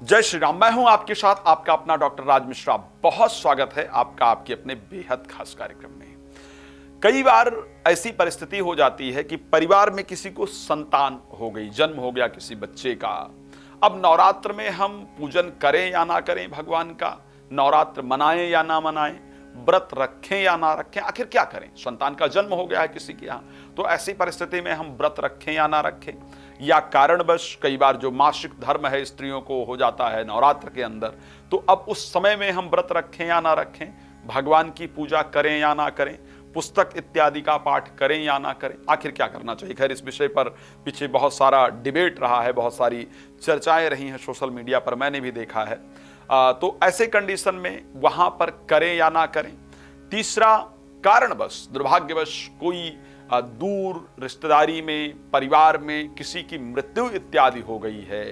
जय श्री राम। मैं हूं आपके साथ आपका अपना डॉक्टर राज मिश्रा। बहुत स्वागत है आपका आपके अपने बेहद खास कार्यक्रम में। कई बार ऐसी परिस्थिति हो जाती है कि परिवार में किसी को संतान हो गई, जन्म हो गया किसी बच्चे का। अब नवरात्र में हम पूजन करें या ना करें भगवान का, नवरात्र मनाएं या ना मनाएं, व्रत रखें या ना रखें, आखिर क्या करें। संतान का जन्म हो गया है किसी के यहाँ, तो ऐसी परिस्थिति में हम व्रत रखें या ना रखें, या कारणवश कई बार जो मासिक धर्म है स्त्रियों को हो जाता है नवरात्र के अंदर, तो अब उस समय में हम व्रत रखें या ना रखें, भगवान की पूजा करें या ना करें, पुस्तक इत्यादि का पाठ करें या ना करें, आखिर क्या करना चाहिए। खैर, इस विषय पर पीछे बहुत सारा डिबेट रहा है, बहुत सारी चर्चाएं रही हैं सोशल मीडिया पर, मैंने भी देखा है। तो ऐसे कंडीशन में वहां पर करें या ना करें। तीसरा, कारणवश दुर्भाग्यवश कोई दूर रिश्तेदारी में, परिवार में किसी की मृत्यु इत्यादि हो गई है,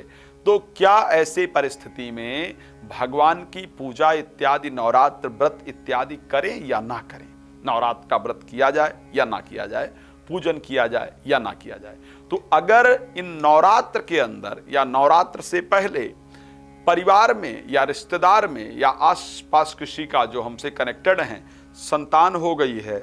तो क्या ऐसे परिस्थिति में भगवान की पूजा इत्यादि, नवरात्र व्रत इत्यादि करें या ना करें। नवरात्र का व्रत किया जाए या ना किया जाए, पूजन किया जाए या ना किया जाए। तो अगर इन नवरात्र के अंदर या नवरात्र से पहले परिवार में या रिश्तेदार में या आसपास किसी का जो हमसे कनेक्टेड हैं संतान हो गई है,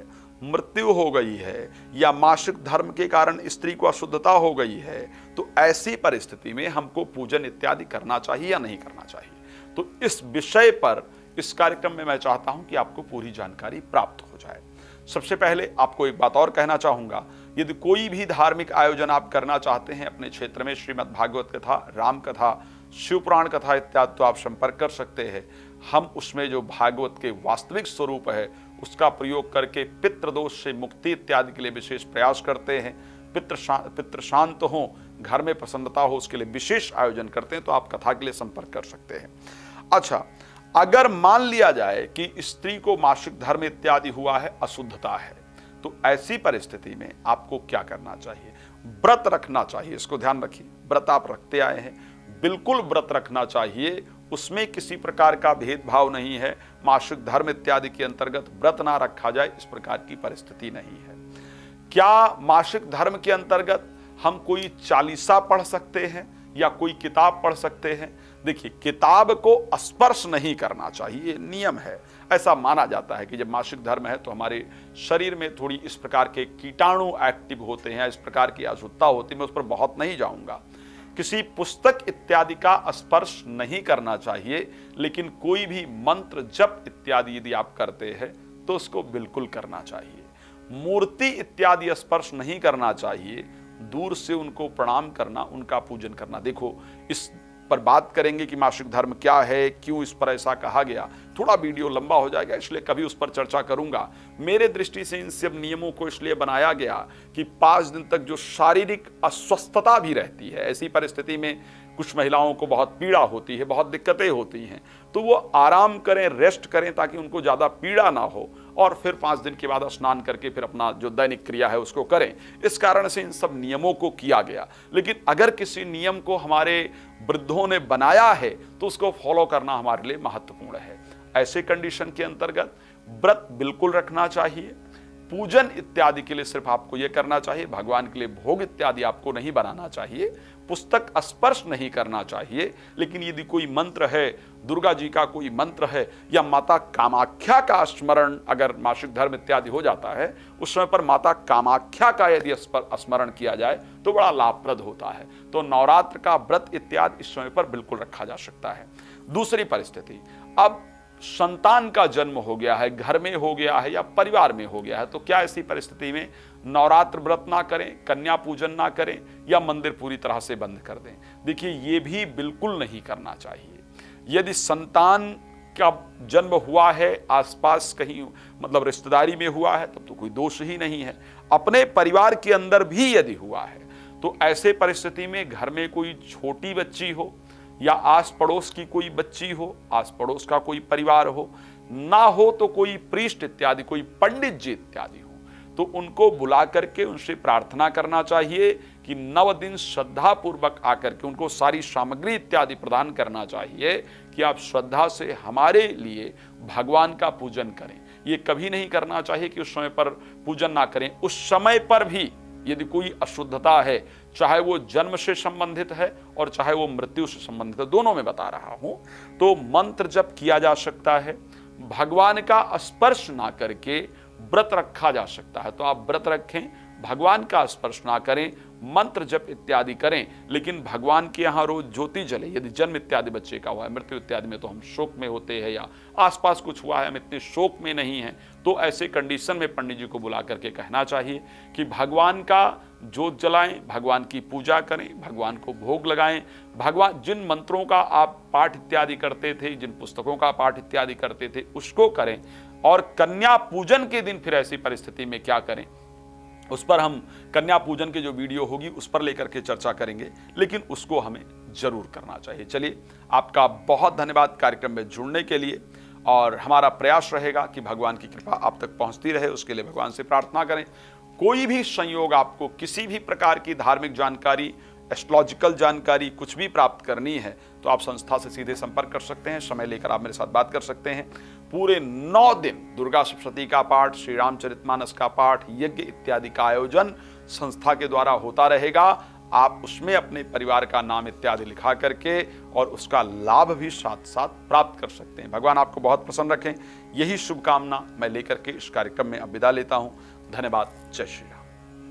मृत्यु हो गई है, या मासिक धर्म के कारण स्त्री को अशुद्धता हो गई है, तो ऐसी परिस्थिति में हमको पूजन इत्यादि करना चाहिए या नहीं करना चाहिए। तो इस विषय पर इस कार्यक्रम में मैं चाहता हूं कि आपको पूरी जानकारी प्राप्त हो जाए। सबसे पहले आपको एक बात और कहना चाहूंगा, यदि कोई भी धार्मिक आयोजन आप करना चाहते हैं अपने क्षेत्र में, श्रीमद् भागवत कथा, राम कथा, शिव पुराण कथा इत्यादि, तो आप संपर्क कर सकते हैं। हम उसमें जो भागवत के वास्तविक स्वरूप है उसका प्रयोग करके पितृदोष से मुक्ति इत्यादि के लिए विशेष प्रयास करते हैं। पितृ शांत हो, घर में प्रसन्नता हो, उसके लिए विशेष आयोजन करते हैं, तो आप कथा के लिए संपर्क कर सकते हैं। अच्छा, अगर मान लिया जाए कि स्त्री को मासिक धर्म इत्यादि हुआ है, अशुद्धता है, तो ऐसी परिस्थिति में आपको क्या करना चाहिए। व्रत रखना चाहिए, इसको ध्यान रखिए। व्रत आप रखते आए हैं, बिल्कुल व्रत रखना चाहिए, उसमें किसी प्रकार का भेदभाव नहीं है। मासिक धर्म इत्यादि के अंतर्गत व्रत ना रखा जाए, इस प्रकार की परिस्थिति नहीं है। क्या मासिक धर्म के अंतर्गत हम कोई चालीसा पढ़ सकते हैं या कोई किताब पढ़ सकते हैं। देखिए, किताब को स्पर्श नहीं करना चाहिए, नियम है। ऐसा माना जाता है कि जब मासिक धर्म है तो हमारे शरीर में थोड़ी इस प्रकार के कीटाणु एक्टिव होते हैं, इस प्रकार की अशुद्धता होती है। मैं उस पर बहुत नहीं जाऊंगा। किसी पुस्तक इत्यादि का स्पर्श नहीं करना चाहिए, लेकिन कोई भी मंत्र जप इत्यादि यदि आप करते हैं तो उसको बिल्कुल करना चाहिए। मूर्ति इत्यादि स्पर्श नहीं करना चाहिए, दूर से उनको प्रणाम करना, उनका पूजन करना। देखो, इस पर बात करेंगे कि मासिक धर्म क्या है, क्यों इस पर ऐसा कहा गया। थोड़ा वीडियो लंबा हो जाएगा, इसलिए कभी उस पर चर्चा करूंगा। मेरे दृष्टि से इन सब नियमों को इसलिए बनाया गया कि 5 दिन तक जो शारीरिक अस्वस्थता भी रहती है, ऐसी परिस्थिति में कुछ महिलाओं को बहुत पीड़ा होती है, बहुत दिक्कतें होती हैं, तो वो आराम करें, रेस्ट करें, ताकि उनको ज़्यादा पीड़ा ना हो, और फिर 5 दिन के बाद स्नान करके फिर अपना जो दैनिक क्रिया है उसको करें। इस कारण से इन सब नियमों को किया गया। लेकिन अगर किसी नियम को हमारे वृद्धों ने बनाया है तो उसको फॉलो करना हमारे लिए महत्वपूर्ण है। ऐसे कंडीशन के अंतर्गत व्रत बिल्कुल रखना चाहिए। पूजन इत्यादि के लिए सिर्फ आपको यह करना चाहिए, भगवान के लिए भोग इत्यादि आपको नहीं बनाना चाहिए, पुस्तक स्पर्श नहीं करना चाहिए। लेकिन यदि कोई मंत्र है, दुर्गा जी का कोई मंत्र है, या माता कामाख्या का स्मरण अगर मासिक धर्म इत्यादि हो जाता है, उस समय पर माता कामाख्या का यदि स्मरण किया जाए तो बड़ा लाभप्रद होता है। तो नवरात्र का व्रत इत्यादि इस समय पर बिल्कुल रखा जा सकता है। दूसरी परिस्थिति, अब संतान का जन्म हो गया है, घर में हो गया है या परिवार में हो गया है, तो क्या ऐसी परिस्थिति में नवरात्र व्रत ना करें, कन्या पूजन ना करें, या मंदिर पूरी तरह से बंद कर दें। देखिए, ये भी बिल्कुल नहीं करना चाहिए। यदि संतान का जन्म हुआ है आसपास कहीं, मतलब रिश्तेदारी में हुआ है, तब तो कोई दोष ही नहीं है। अपने परिवार के अंदर भी यदि हुआ है, तो ऐसे परिस्थिति में घर में कोई छोटी बच्ची हो या आस पड़ोस की कोई बच्ची हो, आस पड़ोस का कोई परिवार हो, ना हो तो कोई प्रीस्ट इत्यादि, कोई पंडित जी इत्यादि हो, तो उनको बुला करके उनसे प्रार्थना करना चाहिए कि 9 दिन श्रद्धा पूर्वक आकर के उनको सारी सामग्री इत्यादि प्रदान करना चाहिए कि आप श्रद्धा से हमारे लिए भगवान का पूजन करें। ये कभी नहीं करना चाहिए कि उस समय पर पूजन ना करें। उस समय पर भी यदि कोई अशुद्धता है, चाहे वो जन्म से संबंधित है और चाहे वो मृत्यु से संबंधित है, दोनों में बता रहा हूं। तो मंत्र जप किया जा सकता है, भगवान का स्पर्श ना करके व्रत रखा जा सकता है। तो आप व्रत रखें, भगवान का स्पर्श ना करें, मंत्र जप इत्यादि करें, लेकिन भगवान के यहाँ रोज ज्योति जले। यदि जन्म इत्यादि बच्चे का हुआ है, मृत्यु इत्यादि में तो हम शोक में होते हैं, या आसपास कुछ हुआ है हम इतने शोक में नहीं हैं, तो ऐसे कंडीशन में पंडित जी को बुला करके कहना चाहिए कि भगवान का ज्योत जलाएं, भगवान की पूजा करें, भगवान को भोग लगाएं। भगवान जिन मंत्रों का आप पाठ इत्यादि करते थे, जिन पुस्तकों का पाठ इत्यादि करते थे, उसको करें। और कन्या पूजन के दिन फिर ऐसी परिस्थिति में क्या करें, उस पर हम कन्या पूजन की जो वीडियो होगी उस पर लेकर के चर्चा करेंगे, लेकिन उसको हमें जरूर करना चाहिए। चलिए, आपका बहुत धन्यवाद कार्यक्रम में जुड़ने के लिए, और हमारा प्रयास रहेगा कि भगवान की कृपा आप तक पहुंचती रहे, उसके लिए भगवान से प्रार्थना करें। कोई भी संयोग आपको किसी भी प्रकार की धार्मिक जानकारी, एस्ट्रोलॉजिकल जानकारी कुछ भी प्राप्त करनी है, तो आप संस्था से सीधे संपर्क कर सकते हैं। समय लेकर आप मेरे साथ बात कर सकते हैं। पूरे 9 दिन दुर्गा सप्तशती का पाठ, श्री रामचरितमानस का पाठ, यज्ञ इत्यादि का आयोजन संस्था के द्वारा होता रहेगा। आप उसमें अपने परिवार का नाम इत्यादि लिखा करके और उसका लाभ भी साथ साथ प्राप्त कर सकते हैं। भगवान आपको बहुत प्रसन्न रखें, यही शुभकामना मैं लेकर के इस कार्यक्रम में अब विदा लेता हूं। धन्यवाद। जय श्री राम।